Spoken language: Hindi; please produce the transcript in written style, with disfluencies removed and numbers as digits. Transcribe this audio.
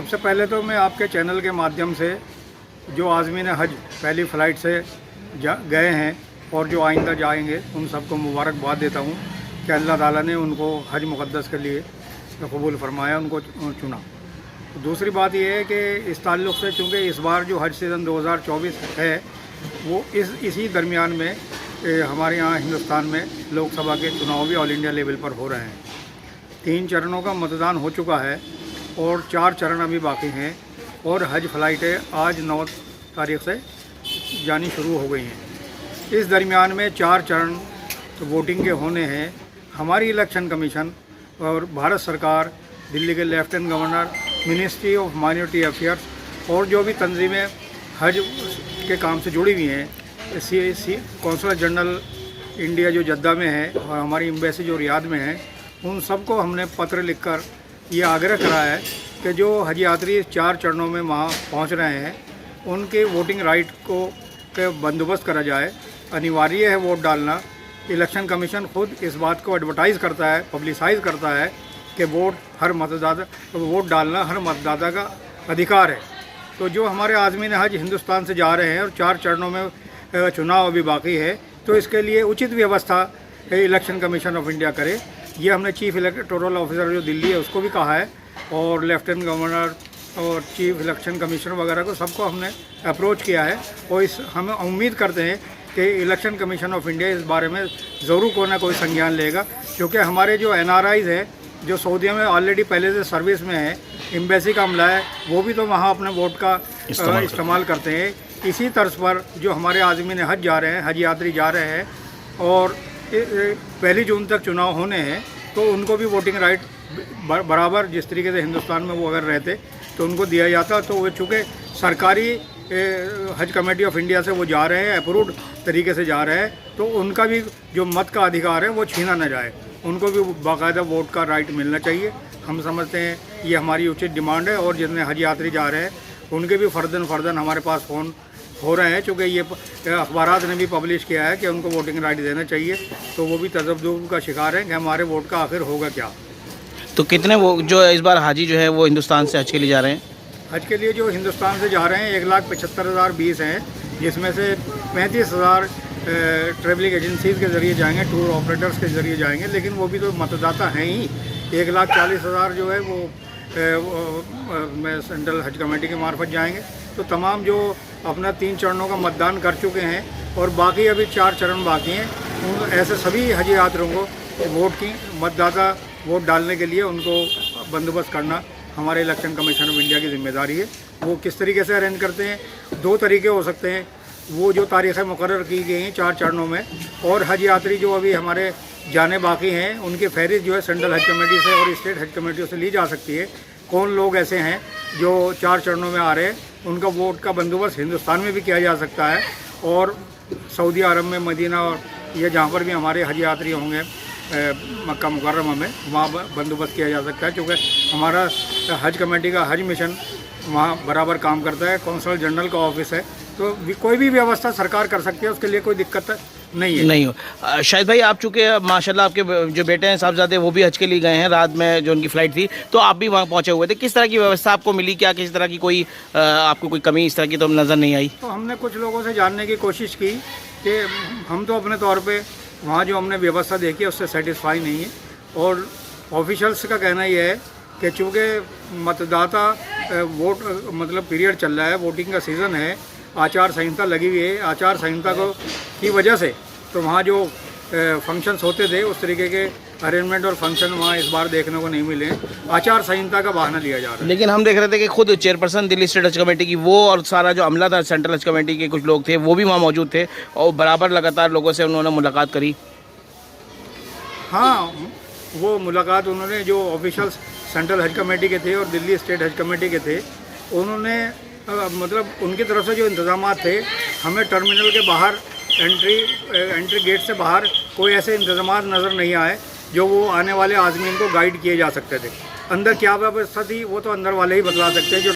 सबसे पहले तो मैं आपके चैनल के माध्यम से जो आज़मीन हज पहली फ़्लाइट से गए हैं और जो आइंदा जाएंगे उन सबको मुबारकबाद देता हूँ कि अल्लाह ताला ने उनको हज मुक़द्दस के लिए कबूल फरमाया, उनको चुना। तो दूसरी बात यह है कि इस ताल्लुक़ से चूँकि इस बार जो हज सीज़न 2024 है वो इसी दरमियान में हमारे यहाँ हिंदुस्तान में लोकसभा के चुनाव भी ऑल इंडिया लेवल पर हो रहे हैं। 3 चरणों का मतदान हो चुका है और 4 चरण अभी बाकी हैं और हज फ़्लाइटें आज 9 तारीख़ से जानी शुरू हो गई हैं। इस दरमियान में 4 चरण वोटिंग के होने हैं। हमारी इलेक्शन कमीशन और भारत सरकार, दिल्ली के lieutenant governor, ministry of minority affairs और जो भी तंजीमें हज के काम से जुड़ी हुई हैं, कौंसलर जनरल इंडिया जो जद्दा में है और हमारी एम्बेसी जो रियाद में है, उन सबको हमने पत्र लिखकर ये आग्रह करा है कि जो हज यात्री 4 चरणों में वहाँ पहुँच रहे हैं उनके वोटिंग राइट को के बंदोबस्त करा जाए। अनिवार्य है वोट डालना। इलेक्शन कमीशन खुद इस बात को एडवर्टाइज़ करता है, पब्लिसाइज़ करता है कि वोट डालना हर मतदाता का अधिकार है। तो जो हमारे आज़मीन हज हिंदुस्तान से जा रहे हैं और 4 चरणों में चुनाव अभी बाकी है, तो इसके लिए उचित व्यवस्था इलेक्शन कमीशन ऑफ इंडिया करे। ये हमने चीफ इलेक्टोरल ऑफिसर जो दिल्ली है उसको भी कहा है और लेफ्टिनेंट गवर्नर और चीफ इलेक्शन कमिश्नर वगैरह को सबको हमने अप्रोच किया है और हम उम्मीद करते हैं कि इलेक्शन कमीशन ऑफ इंडिया इस बारे में ज़रूर कोई ना कोई संज्ञान लेगा, क्योंकि हमारे जो NRIs हैं जो सऊदीया में ऑलरेडी पहले से सर्विस में है, एम्बेसी का अमला है, वो भी तो वहाँ अपने वोट का इस्तेमाल करते हैं। इसी तर्ज पर जो हमारे आज़मीन हज जा रहे हैं, हज यात्री जा रहे हैं और 1 जून तक चुनाव होने हैं, तो उनको भी वोटिंग राइट बराबर जिस तरीके से हिंदुस्तान में वो अगर रहते तो उनको दिया जाता। तो वो चूँकि सरकारी हज कमेटी ऑफ इंडिया से वो जा रहे हैं, अप्रूव्ड तरीके से जा रहे हैं, तो उनका भी जो मत का अधिकार है वो छीना न जाए, उनको भी बाकायदा वोट का राइट मिलना चाहिए। हम समझते हैं ये हमारी उचित डिमांड है और जितने हज यात्री जा रहे हैं उनके भी फ़र्दन हमारे पास फ़ोन हो रहे हैं, चूँकि ये अखबारात ने भी पब्लिश किया है कि उनको वोटिंग राइट देना चाहिए। तो वो भी तजब्दुब का शिकार है कि हमारे वोट का आखिर होगा क्या। तो कितने वो जो इस बार हाजी जो है वो हिंदुस्तान से हज के लिए जा रहे हैं? हज के लिए जो हिंदुस्तान से जा रहे हैं 1,75,020 हैं, जिसमें से 35,000 ट्रैवलिंग एजेंसीज़ के ज़रिए जाएंगे, टूर ऑपरेटर्स के ज़रिए जाएंगे, लेकिन वो भी तो मतदाता हैं ही। 1,40,000 जो है वो सेंट्रल हज कमेटी के मार्फत जाएंगे। तो तमाम जो अपना 3 चरणों का मतदान कर चुके हैं और बाकी अभी 4 चरण बाकी हैं, ऐसे सभी हज यात्रियों को वोट डालने के लिए उनको बंदोबस्त करना हमारे इलेक्शन कमीशन ऑफ इंडिया की जिम्मेदारी है। वो किस तरीके से अरेंज करते हैं, 2 तरीके हो सकते हैं। वो जो तारीख़ें मुकर्रर की गई हैं 4 चरणों में, और हज यात्री जो अभी हमारे जाने बाकी हैं उनकी फहरिस्त जो है सेंट्रल हज कमेटी से और स्टेट हज कमेटियों से ली जा सकती है। कौन लोग ऐसे हैं जो 4 चरणों में आ रहे हैं, उनका वोट का बंदोबस्त हिंदुस्तान में भी किया जा सकता है और सऊदी अरब में, मदीना और ये जहाँ पर भी हमारे हज यात्री होंगे मक्का मुकर्रमा में, वहाँ बंदोबस्त किया जा सकता है, क्योंकि हमारा हज कमेटी का हज मिशन वहाँ बराबर काम करता है। कौंसलर जनरल का ऑफिस है, तो कोई भी व्यवस्था सरकार कर सकती है, उसके लिए कोई दिक्कत नहीं है। नहीं हो शाहिद भाई, आप चूँकि माशाल्लाह आपके जो बेटे हैं साहबजादे वो भी हज के लिए गए हैं, रात में जो उनकी फ़्लाइट थी, तो आप भी वहाँ पहुँचे हुए थे। किस तरह की व्यवस्था आपको मिली? क्या किसी तरह की कोई आपको कोई कमी इस तरह की तो नज़र नहीं आई? तो हमने कुछ लोगों से जानने की कोशिश की कि हम तो अपने तौर पर वहाँ जो हमने व्यवस्था देखी है उससे सेटिस्फाई नहीं है, और ऑफिशियल्स का कहना यह है कि चूँकि मतदाता वोट पीरियड चल रहा है, वोटिंग का सीज़न है, आचार संहिता लगी हुई है, आचार संहिता की वजह से तो वहाँ जो फंक्शंस होते थे उस तरीके के अरेंजमेंट और फंक्शन वहाँ इस बार देखने को नहीं मिले। आचार संहिता का बहाना लिया जा रहा है। लेकिन हम देख रहे थे कि खुद चेयरपर्सन दिल्ली स्टेट हज कमेटी की वो और सारा जो अमला था सेंट्रल हज कमेटी के कुछ लोग थे वो भी वहाँ मौजूद थे और बराबर लगातार लोगों से उन्होंने मुलाकात करी। हाँ, वो मुलाकात उन्होंने जो ऑफिशियल्स सेंट्रल हज कमेटी के थे और दिल्ली स्टेट हज कमेटी के थे, उन्होंने उनकी तरफ से जो इंतज़ाम थे, हमें टर्मिनल के बाहर एंट्री गेट से बाहर कोई ऐसे इंतज़ाम नज़र नहीं आए जो वो आने वाले आज़मीन को गाइड किए जा सकते थे। अंदर क्या व्यवस्था थी वो तो अंदर वाले ही बतला सकते हैं। जो